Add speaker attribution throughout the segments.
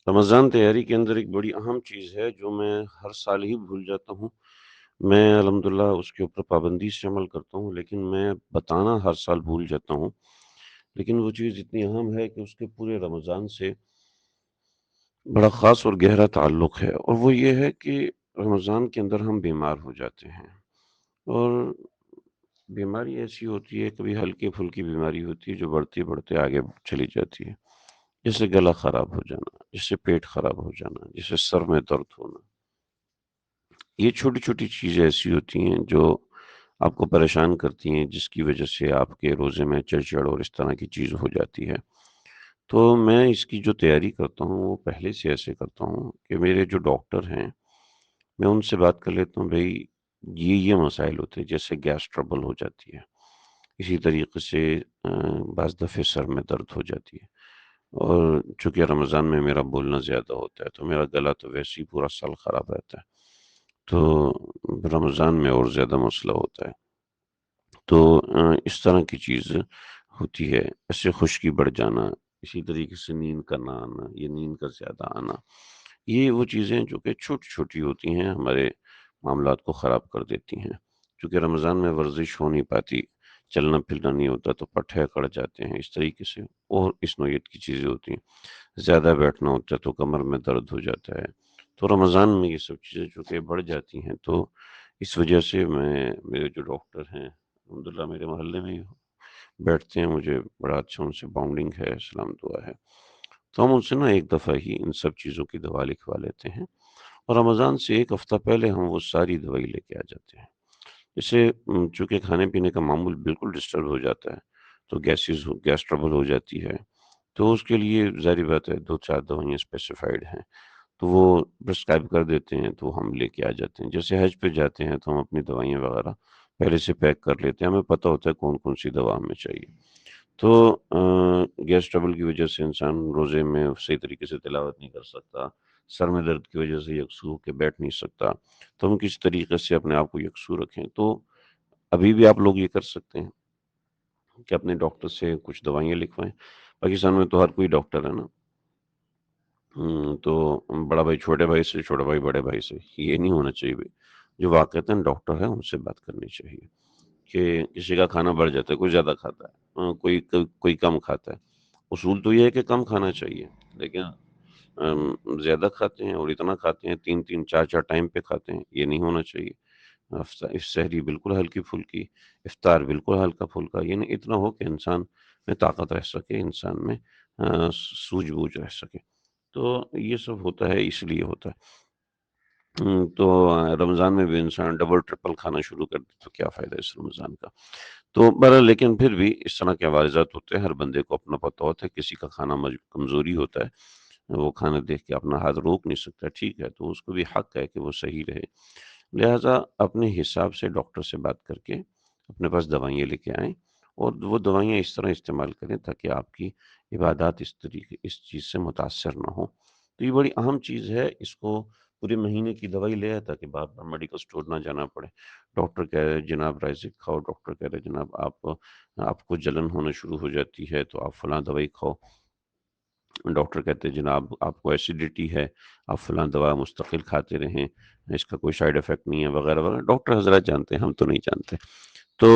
Speaker 1: رمضان تیاری کے اندر ایک بڑی اہم چیز ہے جو میں ہر سال ہی بھول جاتا ہوں۔ میں الحمدللہ اس کے اوپر پابندی سے عمل کرتا ہوں، لیکن میں بتانا ہر سال بھول جاتا ہوں۔ لیکن وہ چیز اتنی اہم ہے کہ اس کے پورے رمضان سے بڑا خاص اور گہرا تعلق ہے، اور وہ یہ ہے کہ رمضان کے اندر ہم بیمار ہو جاتے ہیں، اور بیماری ایسی ہوتی ہے، کبھی ہلکی پھلکی بیماری ہوتی ہے جو بڑھتے بڑھتے آگے چلی جاتی ہے، جیسے گلا خراب ہو جانا، جیسے پیٹ خراب ہو جانا، جیسے سر میں درد ہونا۔ یہ چھوٹی چھوٹی چیزیں ایسی ہوتی ہیں جو آپ کو پریشان کرتی ہیں، جس کی وجہ سے آپ کے روزے میں چڑچڑ اور اس طرح کی چیز ہو جاتی ہے۔ تو میں اس کی جو تیاری کرتا ہوں وہ پہلے سے ایسے کرتا ہوں کہ میرے جو ڈاکٹر ہیں، میں ان سے بات کر لیتا ہوں، بھئی یہ مسائل ہوتے ہیں، جیسے گیس ٹربل ہو جاتی ہے، اسی طریقے سے بعض دفعے سر میں درد ہو جاتی ہے، اور چونکہ رمضان میں میرا بولنا زیادہ ہوتا ہے تو میرا گلا تو ویسے ہی پورا سال خراب رہتا ہے، تو رمضان میں اور زیادہ مسئلہ ہوتا ہے۔ تو اس طرح کی چیز ہوتی ہے، ایسے خشکی بڑھ جانا، اسی طریقے سے نیند کا نہ آنا یا نیند کا زیادہ آنا، یہ وہ چیزیں جو کہ چھوٹی چھوٹی ہوتی ہیں ہمارے معاملات کو خراب کر دیتی ہیں۔ چونکہ رمضان میں ورزش ہو نہیں پاتی، چلنا پھرنا نہیں ہوتا تو پٹھے اکڑ جاتے ہیں اس طریقے سے، اور اس نوعیت کی چیزیں ہوتی ہیں، زیادہ بیٹھنا ہوتا ہے تو کمر میں درد ہو جاتا ہے۔ تو رمضان میں یہ سب چیزیں جو کہ بڑھ جاتی ہیں، تو اس وجہ سے میرے جو ڈاکٹر ہیں الحمدللہ میرے محلے میں ہی بیٹھتے ہیں، مجھے بڑا اچھا ان سے باؤنڈنگ ہے، سلام دعا ہے، تو ہم ان سے نا ایک دفعہ ہی ان سب چیزوں کی دوا لکھوا لیتے ہیں، اور رمضان سے ایک ہفتہ پہلے ہم وہ ساری دوائی لے کے آ جاتے ہیں۔ جسے چونکہ کھانے پینے کا معمول بالکل ڈسٹرب ہو جاتا ہے، تو گیس ٹربل ہو جاتی ہے، تو اس کے لیے ظاہری بات ہے 2-4 دوائیاں اسپیسیفائڈ ہیں، تو وہ پرسکرائب کر دیتے ہیں، تو ہم لے کے آ جاتے ہیں۔ جیسے حج پہ جاتے ہیں تو ہم اپنی دوائیاں وغیرہ پہلے سے پیک کر لیتے ہیں، ہمیں پتہ ہوتا ہے کون کون سی دوا ہمیں چاہیے۔ تو گیس ٹربل کی وجہ سے انسان روزے میں صحیح طریقے سے تلاوت نہیں کر سکتا، سر میں درد کی وجہ سے یکسو ہو کے بیٹھ نہیں سکتا، تو ہم کس طریقے سے اپنے آپ کو یکسو رکھیں؟ تو ابھی بھی آپ لوگ یہ کر سکتے ہیں کہ اپنے ڈاکٹر سے کچھ دوائیاں لکھوائیں۔ پاکستان میں تو ہر کوئی ڈاکٹر ہے نا، تو بڑا بھائی چھوٹے بھائی سے، چھوٹا بھائی بڑے بھائی سے، یہ نہیں ہونا چاہیے بھائی۔ جو واقعتاً ڈاکٹر ہے ان سے بات کرنی چاہیے کہ کسی کا کھانا بڑھ جاتا ہے، کوئی زیادہ کھاتا ہے، کوئی کم کھاتا ہے۔ اصول تو یہ ہے کہ کم کھانا چاہیے، لیکن زیادہ کھاتے ہیں، اور اتنا کھاتے ہیں، 3-4 ٹائم پہ کھاتے ہیں، یہ نہیں ہونا چاہیے۔ سحری بالکل ہلکی پھلکی، افطار بالکل ہلکا پھلکا، یعنی اتنا ہو کہ انسان میں طاقت رہ سکے، انسان میں سوجھ بوجھ رہ سکے۔ تو یہ سب ہوتا ہے، اس لیے ہوتا ہے۔ تو رمضان میں بھی انسان ڈبل ٹرپل کھانا شروع کر دے تو کیا فائدہ اس رمضان کا؟ تو بہرحال لیکن پھر بھی اس طرح کے عوارضات ہوتے ہیں، ہر بندے کو اپنا پتہ ہوتا ہے، کسی کا کھانا کمزوری ہوتا ہے، وہ کھانا دیکھ کے اپنا ہاتھ روک نہیں سکتا، ٹھیک ہے، تو اس کو بھی حق ہے کہ وہ صحیح رہے، لہٰذا اپنے حساب سے ڈاکٹر سے بات کر کے اپنے پاس دوائیاں لے کے آئیں، اور وہ دوائیاں اس طرح استعمال کریں تاکہ آپ کی عبادات اس چیز سے متاثر نہ ہو۔ تو یہ بڑی اہم چیز ہے، اس کو پورے مہینے کی دوائی لے آئے تاکہ بار بار میڈیکل سٹور نہ جانا پڑے۔ ڈاکٹر کہہ رہے جناب رائزک کھاؤ، ڈاکٹر کہہ رہے جناب آپ کو جلن ہونا شروع ہو جاتی ہے تو آپ فلاں دوائی کھاؤ، ڈاکٹر کہتے ہیں جناب آپ کو ایسیڈیٹی ہے، آپ فلاں دوا مستقل کھاتے رہیں، اس کا کوئی سائیڈ افیکٹ نہیں ہے، وغیرہ وغیرہ، ڈاکٹر حضرات جانتے ہیں، ہم تو نہیں جانتے۔ تو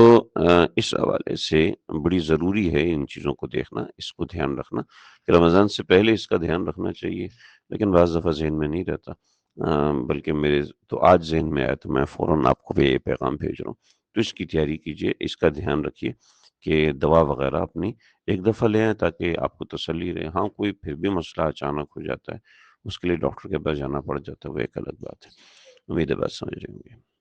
Speaker 1: اس حوالے سے بڑی ضروری ہے ان چیزوں کو دیکھنا، اس کو دھیان رکھنا کہ رمضان سے پہلے اس کا دھیان رکھنا چاہیے، لیکن بعض دفعہ ذہن میں نہیں رہتا، بلکہ میرے تو آج ذہن میں آیا تو میں فوراً آپ کو بھی یہ پیغام بھیج رہا ہوں۔ تو اس کی تیاری کیجئے، اس کا دھیان رکھیے کہ دوا وغیرہ اپنی ایک دفعہ لے آئیں تاکہ آپ کو تسلی رہے۔ ہاں کوئی پھر بھی مسئلہ اچانک ہو جاتا ہے، اس کے لیے ڈاکٹر کے پاس جانا پڑ جاتا ہے، وہ ایک الگ بات ہے۔ امید ہے بات سمجھ رہے ہوں گے۔